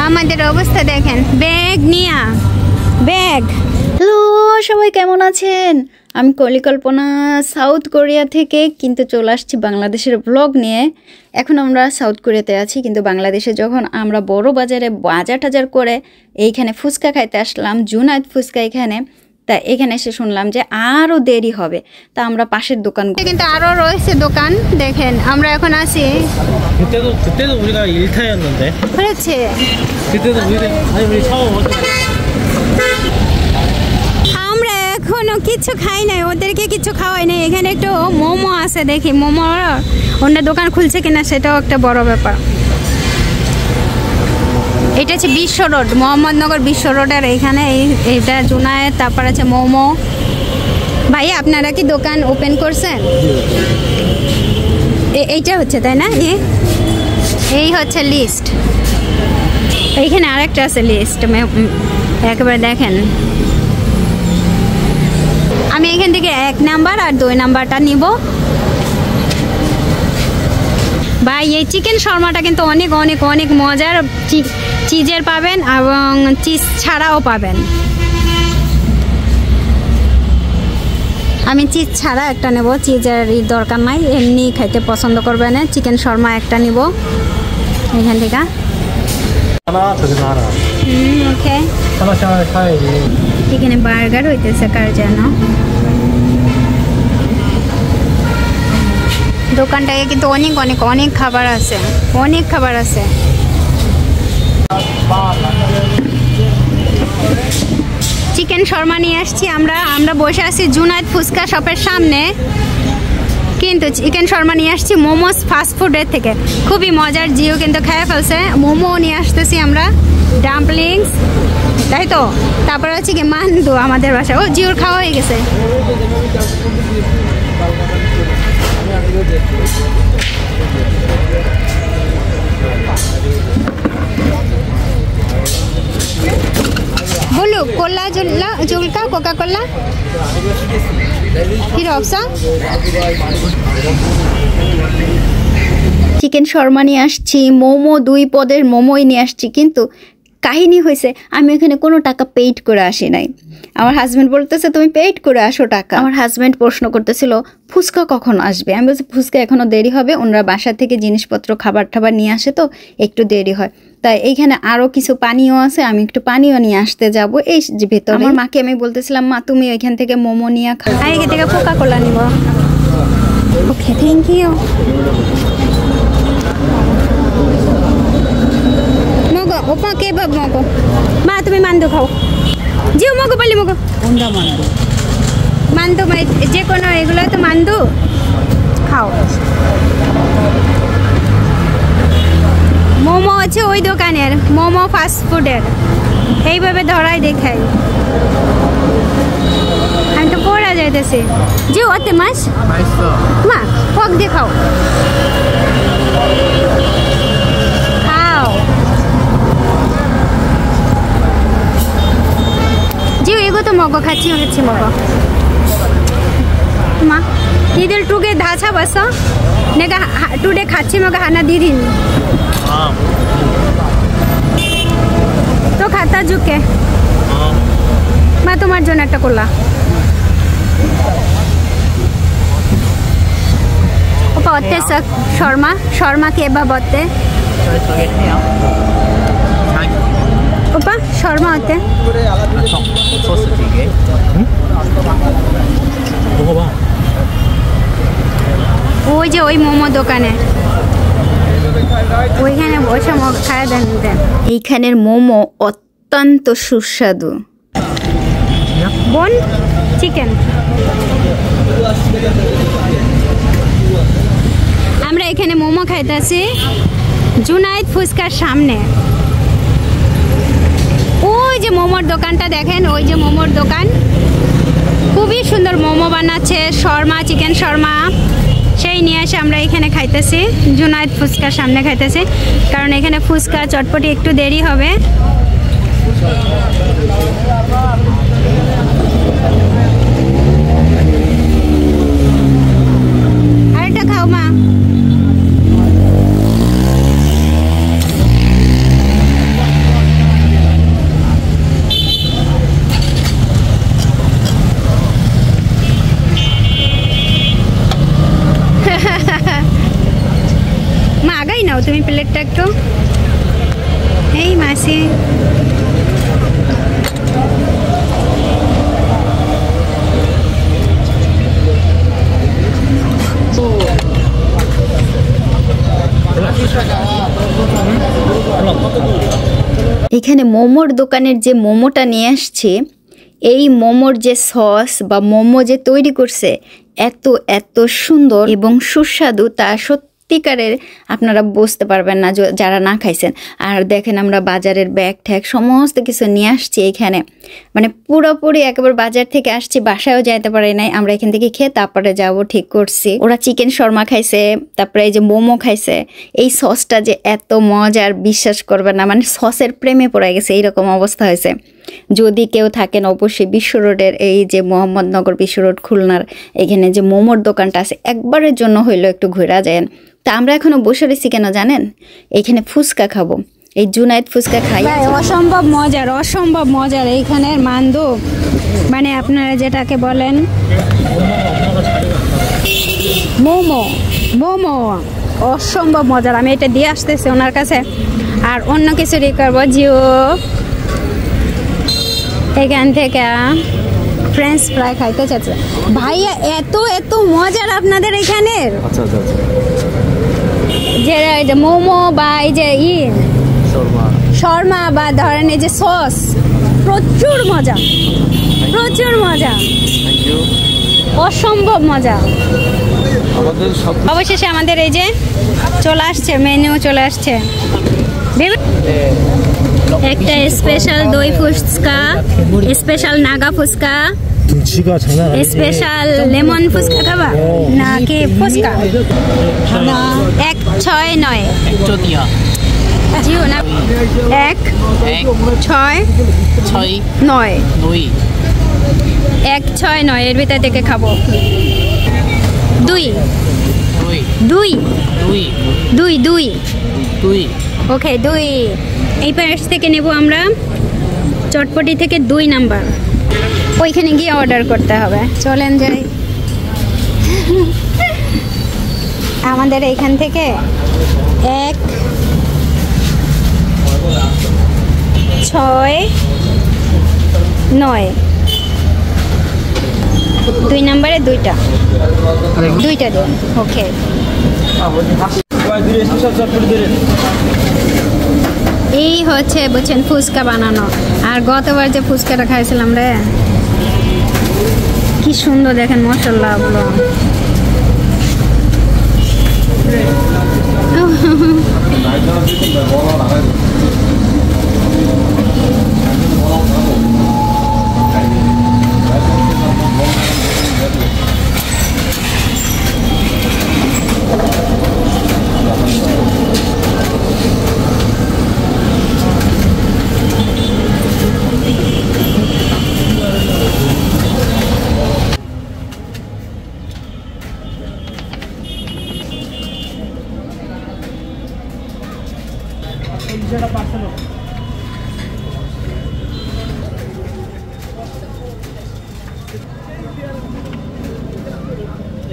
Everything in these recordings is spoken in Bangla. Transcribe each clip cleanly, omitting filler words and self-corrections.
আমাদের অবস্থা দেখেন, ব্যাগ নিয়া ব্যাগ। হ্যালো সবাই, কেমন আছেন? আমি কলিকল্পনা সাউথ কোরিয়া থেকে কিন্তু চলে আসছি বাংলাদেশের ব্লগ নিয়ে। এখন আমরা সাউথ কোরিয়াতে আছি, কিন্তু বাংলাদেশে যখন আমরা বড় বাজারে বাজার টাজার করে এইখানে ফুচকা খাইতে আসলাম, জুনায়েদ ফুচকা এখানে, তা এখানে এসে শুনলাম যে আরও দেরি হবে, তা আমরা পাশের দোকান কিন্তু আরও রয়েছে দোকান। দেখেন আমরা এখন আছি, 그때도 우리가 1타였는데. 그렇지. 그때도 우리 처음 আমরা এখনো কিছু খাই নাই, ওদেরকে কিছু খাওয়াই নাই। এখানে একটু মোমো আছে, দেখি মোমো অন্য দোকান খুলছে কিনা, সেটাও একটা বড় ব্যাপার। এটা হচ্ছে বিশ্ব রোড, মোহাম্মদনগর বিশ্ব রোডের এখানে এইটা জুনায়েদ, তারপর আছে মোমো। ভাই আপনারা কি দোকান ওপেন করছেন? এইটা হচ্ছে তাই না? এই হচ্ছে লিস্ট, এইখানে আরেকটা আছে লিস্ট, একেবারে দেখেন। আমি এখান থেকে 1 নাম্বার আর 2 নাম্বারটা নিব। ভাই এই চিকেন শর্মাটা কিন্তু অনেক অনেক অনেক মজার, চিজের পাবেন এবং চিজ ছাড়াও পাবেন। আমি চিজ ছাড়া একটা নেব, চিজের দরকার নাই, এমনি খাইতে পছন্দ করবেন। চিকেন শর্মা একটা নিব এখান থেকে। ওকে, এখানে বার্গার হইতেছে কার যেন। দোকানটায় কিন্তু অনেক অনেক অনেক খাবার আছে, অনেক খাবার আছে। চিকেন শর্মা নিয়ে আসছি আমরা বসে আছি জুনায়েদ ফুচকা শপের সামনে, কিন্তু চিকেন শর্মা নিয়ে আসছি মোমোস ফাস্টফুডের থেকে, খুবই মজার। জিও কিন্তু খেয়ে ফেলছে। মোমো নিয়ে আসতেছি আমরা, ডাম্পলিংস, তাই তো। তারপরে হচ্ছে কি মান্দু আমাদের বাসায়, ও জিওর খাওয়া হয়ে গেছে। বলু কোলা জুলকা কোকা কোলা কি অপশন? চিকেন শর্মা নিয়ে আসছি, মোমো 2 পদের মোমোই নিয়ে আসছি, কিন্তু কাহিনী হয়েছে আমি এখানে কোনো টাকা পেইড করে আসি নাই। আমার হাজব্যান্ড বলতেছে তুমি পেইড করে আসো টাকা। আমার হাজব্যান্ড প্রশ্ন করতেছিল ফুচকা কখন আসবে। আমি বলছি ফুচকা এখনও দেরি হবে, ওনারা বাসা থেকে জিনিসপত্র খাবার টাবার নিয়ে আসে তো একটু দেরি হয়। তাই এইখানে আরও কিছু পানীয় আছে, আমি একটু পানীয় নিয়ে আসতে যাব এই যে ভেতরে। আমার মাকে আমি বলতেছিলাম মা তুমি ওইখান থেকে মোমো নিয়ে খাও, এখান থেকে কোকা কোলা নিব। ওকে, থ্যাংক ইউ। মগো ওপা কেবাব মগো, মা তুমি মান্দু খাও। জিও মগো পালি মগো, কোনটা মান্দু? মান্দু যে কোনো এগুলো তো মান্দু খাও। মোমো আছে ওই দোকানের, মোমো ফাস্টফুডের, এইভাবে ধরাই দেখাই। আমি তো পড়া যাইতেছি। জিও ওতে মাছ মা ফক দিয়ে খাও, খাও। জিও এগো তো মগো খাচ্ছি মগো। মা দিদিল টুকে ধাছা বস নেগা টুডে খাচ্ছি মগো হানা দিদিন তো খাতা ঝুঁকে। মা তোমার জন্য একটা কোলা। ওপা অতে শর্মা কেবাব অতে ওপা শর্মা অতে 소스 2개. 응? 먹어봐. ওই যে ওই মোমো দোকানে, ওইখানে বসে খায় দেন। এইখানের মোমো অত্যন্ত সুস্বাদু। বোন চিকেন। আমরা এখানে মোমো খাইতেছি জুনায়েদ ফুচকার সামনে। ওই যে মোমোর দোকানটা দেখেন, ওই যে মোমোর দোকান, খুবই সুন্দর মোমো বানাচ্ছে, শর্মা, চিকেন শর্মা সেই নিয়ে এসে আমরা এখানে খাইতেছি জুনায়েদ ফুচকার সামনে খাইতেছি, কারণ এখানে ফুচকা চটপটি একটু দেরি হবে। আরেকটা খাও মা। প্লেটটা একটু। এই মাসি এখানে মোমোর দোকানের যে মোমোটা নিয়ে আসছে, এই মোমোর যে সস বা মোমো যে তৈরি করছে এত এত সুন্দর এবং সুস্বাদু, তা সত্যিকারের আপনারা বুঝতে পারবেন না যারা না খাইছেন। আর দেখেন আমরা বাজারের ব্যাগ ট্যাগ সমস্ত কিছু নিয়ে আসছি এখানে, মানে পুরোপুরি একেবারে বাজার থেকে আসছি, বাসায়ও যাইতে পারি নাই। আমরা এখান থেকে খেয়ে তারপরে যাব ঠিক করছি। ওরা চিকেন শর্মা খাইছে, তারপরে এই যে মোমো খাইছে। এই সসটা যে এত মজার বিশ্বাস করবে না, মানে সসের প্রেমে পড়ে গেছে, এইরকম অবস্থা হয়েছে। যদি কেউ থাকেন অবশ্যই বিশ্ব রোডের এই যে মোহাম্মদনগর বিশ্ব রোড খুলনার এখানে যে মোমোর দোকানটা আছে, একবারের জন্য হইলো একটু ঘোরা যায়। তা আমরা এখনো বসে রয়েছি কেন জানেন? এইখানে ফুচকা খাবো, এই জুনায়েদ ফুচকা খাই। অসম্ভব মজার, অসম্ভব মজার এইখানের মান্দু, মানে আপনারা যেটাকে বলেন মোমো, মোমো অসম্ভব মজার। আমি এটা দিয়ে আসতেছি ওনার কাছে। আর অন্য কিছু করবো, জিও এখান থেকে ফ্রেঞ্চ ফ্রাই খাইতে চাচ্ছে ভাইয়া। এত এত মজার আপনাদের এখানের যে মোমো বা এই যে শর্মা বা ধরেন এই যে সস, প্রচুর মজা, প্রচুর মজা, অসম্ভব মজা। অবশেষে আমাদের এই যে চলে আসছে, মেনু চলে আসছে। একটা স্পেশাল দই fuchka, special Naga fuchka, special lemon fuchka খাবা নাকি ফুচকা? 169 জিও না 169 169 এর ভিতর থেকে খাবো। দুই দুই দুই দুই দুই ওকে, দুই। এই প্যারেস থেকে নেব আমরা, চটপটি থেকে 2 নাম্বার। ওইখানে গিয়ে অর্ডার করতে হবে। চলেন যাই। আমাদের এইখান থেকে 169 2 নাম্বারে দুইটা দিন। ওকে, এই হচ্ছে বুঝছেন ফুচকা বানানো। আর গতবার যে ফুচকাটা খাইছিলাম রে, কি সুন্দর দেখেন মশলা গুলো।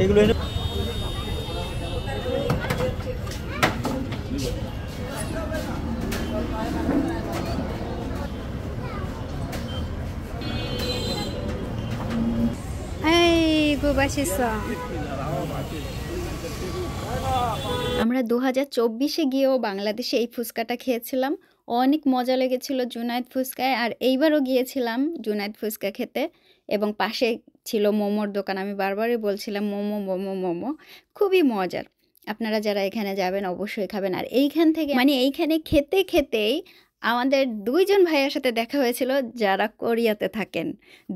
এগুলো আমরা 2024-এ গিয়েও বাংলাদেশে এই ফুচকাটা খেয়েছিলাম, অনেক মজা লেগেছিল জুনায়েদ ফুচকায়। আর এইবারও গিয়েছিলাম জুনায়েদ ফুচকা খেতে, এবং পাশে ছিল মোমোর দোকান। আমি বারবারই বলছিলাম মোমো মোমো মোমো, খুবই মজার। আপনারা যারা এখানে যাবেন অবশ্যই খাবেন। আর এইখান থেকে মানে এইখানে খেতে খেতেই আমাদের 2 জন ভাইয়ার সাথে দেখা হয়েছিল যারা কোরিয়াতে থাকেন।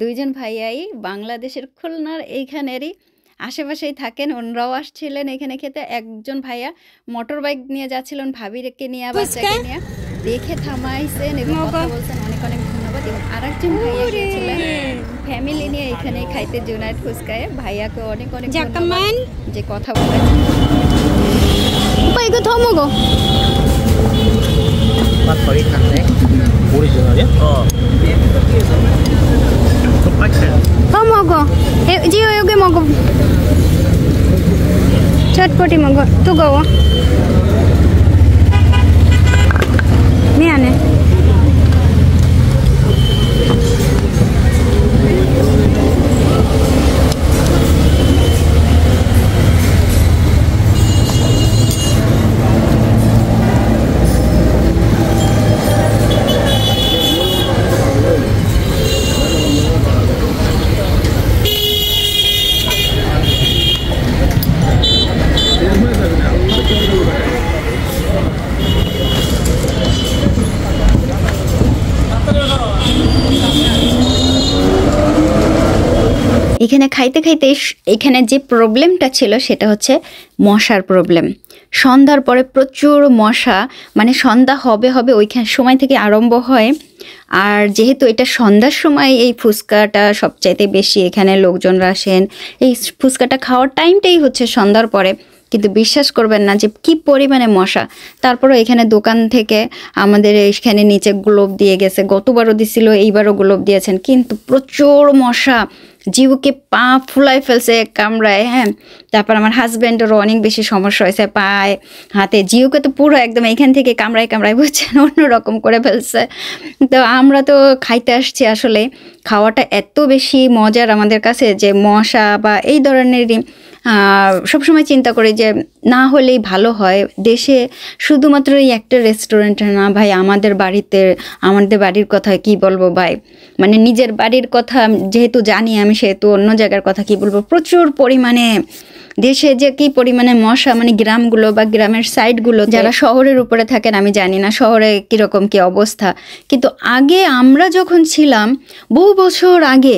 2 জন ভাইয়াই বাংলাদেশের খুলনার এইখানেরই আশেপাশেই থাকেন, ওনারাও আসছিলেন এখানে খেতে। একজন ভাইয়া মোটর বাইক নিয়ে যাচ্ছিলেন ভাবিকে নিয়ে, বাচ্চাকে নিয়ে, দেখে থামাইছেন এবং কথা বলছেন, অনেক অনেক ধন্যবাদ। এবং আরেকজন ভাইয়া গিয়েছিলেন ফ্যামিলি নিয়ে এখানে খাইতে জুনায়েদ ফুচকায়। ভাইয়াকে অনেক অনেক ধন্যবাদ যে কথা বলেছেন। 지효 여기 먹어. 젓버리 먹어. 뜨거워. 미안해. এখানে খাইতে খাইতে এখানে যে প্রবলেমটা ছিল সেটা হচ্ছে মশার প্রবলেম। সন্ধ্যার পরে প্রচুর মশা, মানে সন্ধ্যা হবে হবে ওইখান সময় থেকে আরম্ভ হয়। আর যেহেতু এটা সন্ধ্যার সময় এই ফুচকাটা সবচাইতে বেশি এখানে লোকজনরা আসেন, এই ফুচকাটা খাওয়ার টাইমটাই হচ্ছে সন্ধ্যার পরে। কিন্তু বিশ্বাস করবেন না যে কি পরিমাণে মশা। তারপরে এখানে দোকান থেকে আমাদের এখানে নিচে গ্লোভ দিয়ে গেছে, গতবারও দিছিল, এইবারও গ্লোভ দিয়েছেন, কিন্তু প্রচুর মশা, জিউকে পা ফুলাই ফেলছে কামড়ায়। হ্যাঁ, তারপর আমার হাজব্যান্ডেরও অনেক বেশি সমস্যা হয়েছে পায়ে হাতে, জিউকে তো পুরো একদম এখান থেকে কামড়ায় কামড়ায় বুঝছেন অন্যরকম করে ফেলছে। তো আমরা তো খাইতে আসছি, আসলে খাওয়াটা এত বেশি মজার আমাদের কাছে যে মশা বা এই ধরনেরই সবসময় চিন্তা করি যে না হলেই ভালো হয়। দেশে শুধুমাত্র এই একটা রেস্টুরেন্টে না ভাই, আমাদের বাড়ির কথা কি বলবো ভাই, মানে নিজের বাড়ির কথা যেহেতু জানি আমি, সেহেতু অন্য জায়গার কথা কি বলবো। প্রচুর পরিমাণে দেশে যে কি পরিমাণে মশা, মানে গ্রামগুলো বা গ্রামের সাইডগুলো, যারা শহরের উপরে থাকেন আমি জানি না শহরে কীরকম কি অবস্থা, কিন্তু আগে আমরা যখন ছিলাম বহু বছর আগে,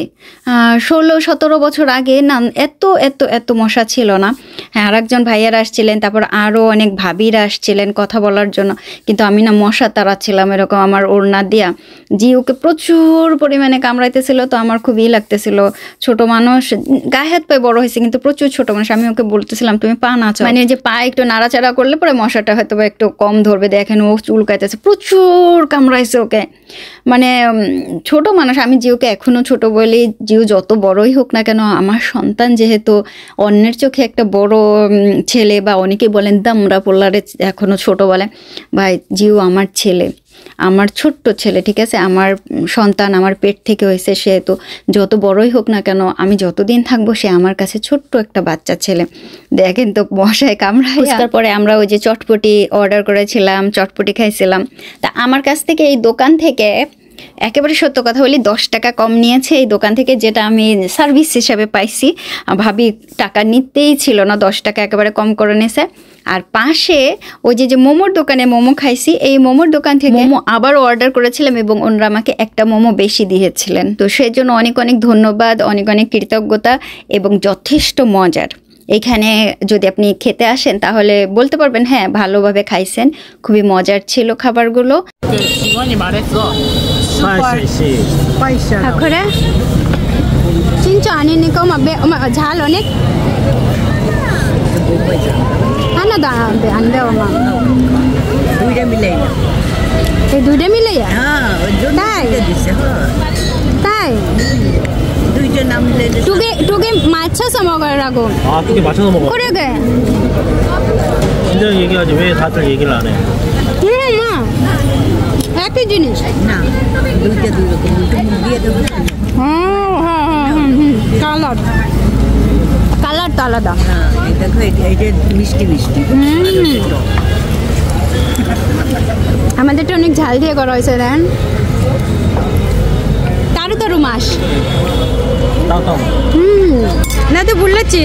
16-17 বছর আগে না, এত এত এত মশা ছিল না। হ্যাঁ, আর একজন ভাইয়ারা আসছিলেন, তারপর আরও অনেক ভাবিরা আসছিলেন কথা বলার জন্য, কিন্তু আমি না মশা তাড়াচ্ছিলাম এরকম আমার ওড়না দিয়া। জিউকে প্রচুর পরিমাণে কামড়াইতেছিল, তো আমার খুবই লাগতেছিল। ছোট মানুষ, গায়ে হাত পায়ে বড় হয়েছে কিন্তু প্রচুর ছোট মানুষ। আমি ওকে বলতেছিলাম তুমি পা নাচো, মানে যে পা একটু নাড়াচাড়া করলে পরে মশাটা হয়তো একটু কম ধরবে। দেখেন ও চুলকাইতেছে, প্রচুর কামড়াইছে ওকে। মানে ছোট মানুষ, আমি জিউকে এখনো ছোট বলি, জিউ যত বড়ই হোক না কেন আমার সন্তান, যেহেতু অন্যের চোখে একটা বড় ছেলে, বা অনেকে বলেন দামরা পোল্লারে এখনো ছোট বলে, ভাই জিউ আমার ছেলে, আমার ছোট্ট ছেলে, ঠিক আছে, আমার সন্তান, আমার পেট থেকে হয়েছে, সেহেতু যত বড়ই হোক না কেন আমি যতদিন থাকবো সে আমার কাছে ছোট্ট একটা বাচ্চা ছেলে। দেখেন তো মশায় কামড়ায়। তারপরে আমরা ওই যে চটপটি অর্ডার করেছিলাম, চটপটি খাইছিলাম। তা আমার কাছ থেকে এই দোকান থেকে একেবারে সত্য কথা বলি 10 টাকা কম নিয়েছে এই দোকান থেকে, যেটা আমি সার্ভিস হিসাবে পাইছি। ভাবি টাকা নিতেই ছিল না, 10 টাকা একেবারে কম করে নিয়েছে। আর পাশে ওই যে মোমোর দোকানে মোমো খাইছি, এই মোমোর দোকান থেকে মোমো আবারও অর্ডার করেছিলাম এবং ওনারা আমাকে একটা মোমো বেশি দিয়েছিলেন। তো সেই জন্য অনেক অনেক ধন্যবাদ, অনেক অনেক কৃতজ্ঞতা, এবং যথেষ্ট মজার। এখানে যদি আপনি খেতে আসেন তাহলে বলতে পারবেন হ্যাঁ ভালোভাবে খাইছেন, খুবই মজার ছিল খাবারগুলো। 그래? 진짜 아니니까 엄마 잘 오네? 하나도 안 배워 엄마. দুইটা মিলাই না, এই দুইটা মিলাইয়া? হ্যাঁ তাই? তাই? দুইটা নাম মিলাই 두개 맞춰서 먹으라고. 아, 2개 맞춰서 먹어. 그러게. 진작 얘기하지 왜 다들 얘기를 안 해? 엄마 একই জিনিস না, দুইটা দুই রকম, দিয়ে দেবো। কালার কালারটা আলাদা। হ্যাঁ, এই দেখো এটা মিষ্টি মিষ্টি। আমাদেরটা অনেক ঝাল দিয়ে করা হয়েছে, দেন তারু তারু মাস। 따뜻한 না তো 불렀지?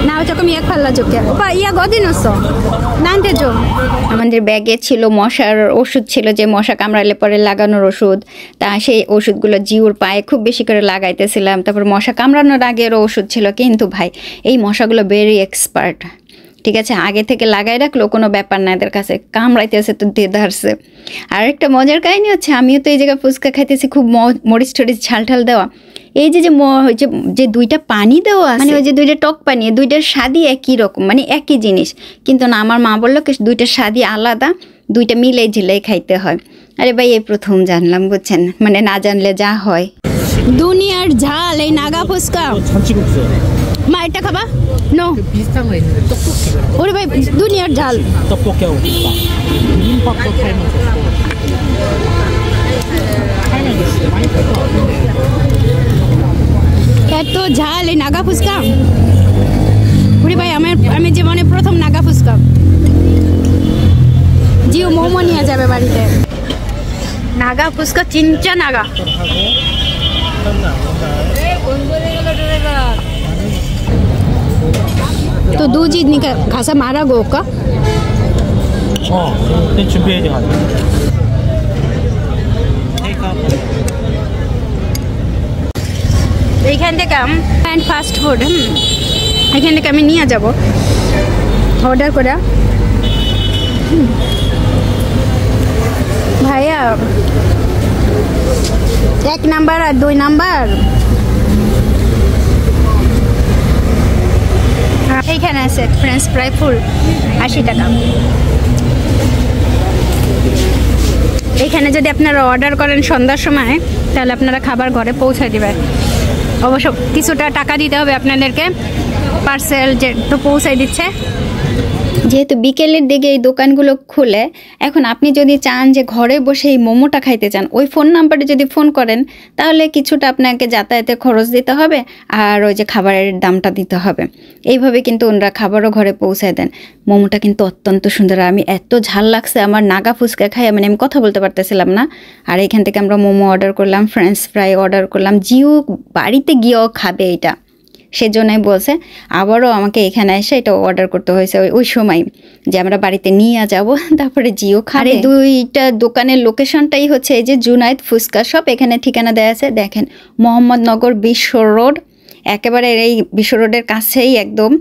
나 조금 약 발라줄게. 오빠 약 어디 넣었어? 나한테 줘. আমাদের ব্যাগে ছিল মশার ওষুধ, ছিল যে মশা কামড়ালে পরে লাগানোর ওষুধ। তা সেই ওষুধগুলো জিউর পায়ে খুব বেশি করে লাগাইতেছিলাম। তারপর মশা কামড়ানোর আগেরও ওষুধ ছিল, কিন্তু ভাই এই মশাগুলো ভেরি এক্সপার্ট, ঠিক আছে, আগে থেকে লাগাই রাখলো কোনো ব্যাপার না, এদের কাছে কামড়াইতেছে তো দিয়ে ধারছে। আর একটা মজার কাহিনী হচ্ছে, আমিও তো এই জায়গায় ফুচকা খাইতেছি, খুব মরিচ টরিচ ঝাল ঠাল দেওয়া। এই যে দুইটা পানি দেওয়া, মানে ওই যে দুইটা টক পানি, দুইটার স্বাদই একই রকম, মানে একই জিনিস, কিন্তু না, আমার মা বললো কি দুইটার স্বাদই আলাদা, দুইটা মিলে ঝিলাই খাইতে হয়। আরে ভাই এই প্রথম জানলাম, বুঝছেন, মানে না জানলে যা হয়। দুনিয়ার ঝাল এই নাগা ফুচকা। 참치국수. মা এটা খাবা নো 비슷한 거 있는데 떡볶이 그래. ওরে ভাই দুনিয়ার ঝাল 떡볶이하고 비빔밥. 비빔밥도 팔면 좋고. 팔면 진짜 많이 팔 것 같은데. এত ঝাল এই নাগা ফুচকা ওরে ভাই আমি জীবনে প্রথম নাগা ফুচকা জিও মোমো নিয়ে যাবে বাড়িতে নাগা ফুচকা চিনচা নাগা तो दो चीज निकल खासा मारा गो का 그때 준비해야 돼. 테이크아웃. এইখান থেকে অ্যান্ড ফাস্ট ফুড এখান থেকে আমি নিয়ে যাব অর্ডার করে ভাইয়া 1 নাম্বার আর 2 নাম্বার এইখানে আছে ফ্রেঞ্চ ফ্রাই ফুল 80 টাকা এইখানে যদি আপনারা অর্ডার করেন সন্ধ্যার সময় তাহলে আপনারা খাবার ঘরে পৌঁছে দিবেন অবশ্য কিছুটা টাকা দিতে হবে আপনাদেরকে পার্সেল যে তো পৌঁছে দিচ্ছে যেহেতু বিকেলের দিকে এই দোকানগুলো খুলে এখন আপনি যদি চান যে ঘরে বসে এই মোমোটা খাইতে চান ওই ফোন নাম্বারে যদি ফোন করেন তাহলে কিছুটা আপনাকে যাতায়াতের খরচ দিতে হবে আর ওই যে খাবারের দামটা দিতে হবে এইভাবে কিন্তু ওনারা খাবারও ঘরে পৌঁছায় দেন মোমোটা কিন্তু অত্যন্ত সুন্দর আমি এত ঝাল লাগছে আমার নাগা ফুচকা খাই মানে আমি কথা বলতে পারতেছিলাম না আর এখান থেকে আমরা মোমো অর্ডার করলাম ফ্রেঞ্চ ফ্রাই অর্ডার করলাম জিও বাড়িতে গিয়েও খাবে এটা সেজন্যই বলছে আবারও আমাকে এখানে এসে এটা অর্ডার করতে হয়েছে ওই সময় যে আমরা বাড়িতে নিয়ে যাব তারপরে জিও খাবে দুইটা দোকানের লোকেশনটাই হচ্ছে এই যে জুনায়েদ ফুচকা শপ এখানে ঠিকানা দেওয়া আছে দেখেন মোহাম্মদনগর বিশ্ব রোড একেবারে এই বিশ্ব রোডের কাছেই একদম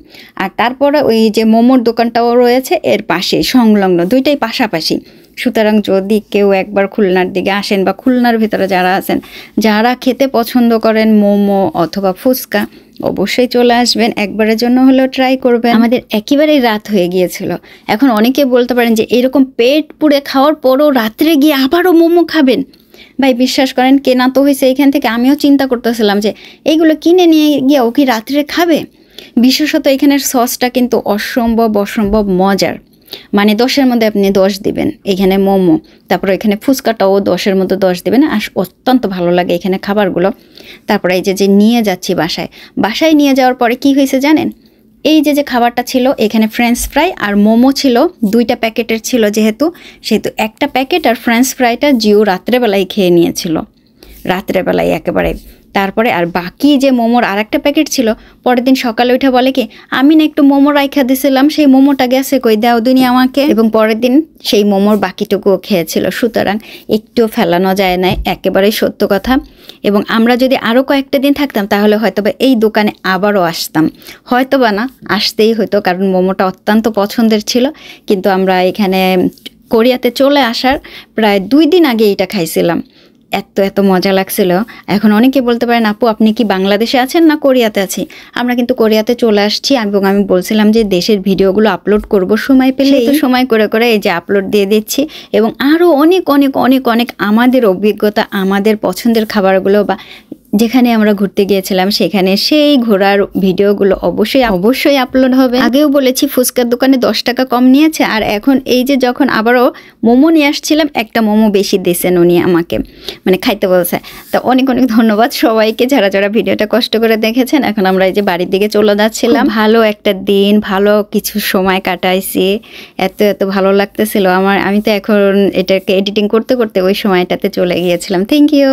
আর তারপরে ওই যে মোমোর দোকানটাও রয়েছে এর পাশে সংলগ্ন দুইটাই পাশাপাশি সুতরাং যদি কেউ একবার খুলনার দিকে আসেন বা খুলনার ভিতরে যারা আছেন যারা খেতে পছন্দ করেন মোমো অথবা ফুচকা অবশ্যই চলে আসবেন একবারের জন্য হলেও ট্রাই করবেন আমাদের একেবারেই রাত হয়ে গিয়েছিল এখন অনেকে বলতে পারেন যে এরকম পেট পুড়ে খাওয়ার পরও রাত্রে গিয়ে আবারও মোমো খাবেন ভাই বিশ্বাস করেন কেনা তো হয়েছে এখান থেকে আমিও চিন্তা করতেছিলাম যে এইগুলো কিনে নিয়ে গিয়ে ও কি রাত্রে খাবে বিশেষত এখানের সসটা কিন্তু অসম্ভব মজার মানে 10-এর মধ্যে আপনি 10 দিবেন এখানে মোমো তারপর এখানে ফুচকাটাও 10-এর মধ্যে 10 দিবেন আর অত্যন্ত ভালো লাগে এখানে খাবারগুলো তারপরে এই যে নিয়ে যাচ্ছি বাসায় নিয়ে যাওয়ার পরে কি হয়েছে জানেন এই যে খাবারটা ছিল এখানে ফ্রেঞ্চ ফ্রাই আর মোমো ছিল দুইটা প্যাকেটের ছিল যেহেতু একটা প্যাকেট আর ফ্রেঞ্চ ফ্রাইটা জিও রাত্রেবেলায় খেয়ে নিয়েছিল রাত্রেবেলায় একেবারে তারপরে আর বাকি যে মোমোর আরেকটা প্যাকেট ছিল পরের দিন সকালে উঠে বলে কি আমি না একটু মোমো রাইখা দিছিলাম সেই মোমোটা গেছে কই দাও দিনি আমাকে এবং পরের দিন সেই মোমোর বাকিটুকুও খেয়েছিল সুতরাং একটু ফেলানো যায় না একেবারেই সত্য কথা এবং আমরা যদি আরও কয়েকটা দিন থাকতাম তাহলে হয়তোবা এই দোকানে আবারও আসতাম হয়তোবা না আসতেই হতো কারণ মোমোটা অত্যন্ত পছন্দের ছিল কিন্তু আমরা এখানে কোরিয়াতে চলে আসার প্রায় 2 দিন আগে এটা খাইছিলাম এত মজা লাগছিল এখন অনেকে বলতে পারেন আপু আপনি কি বাংলাদেশে আছেন না কোরিয়াতে আছি আমরা কিন্তু কোরিয়াতে চলে আসছি এবং আমি বলছিলাম যে দেশের ভিডিওগুলো আপলোড করব সময় পেলে তো সময় করে এই যে আপলোড দিয়ে দিচ্ছি এবং আরও অনেক আমাদের অভিজ্ঞতা আমাদের পছন্দের খাবারগুলো বা যেখানে আমরা ঘুরতে গিয়েছিলাম সেখানে সেই ঘোরার ভিডিওগুলো অবশ্যই আপলোড হবে আগেও বলেছি ফুচকার দোকানে 10 টাকা কম নিয়েছে আর এখন এই যে যখন আবারও মোমো নিয়ে আসছিলাম একটা মোমো বেশি দিয়েছেন উনি আমাকে মানে খাইতে বলছে তো অনেক ধন্যবাদ সবাইকে যারা ভিডিওটা কষ্ট করে দেখেছেন এখন আমরা এই যে বাড়ির দিকে চলে যাচ্ছিলাম ভালো একটা দিন ভালো কিছু সময় কাটাইছি এত ভালো লাগতেছিল আমি তো এখন এটাকে এডিটিং করতে ওই সময়টাতে চলে গিয়েছিলাম থ্যাংক ইউ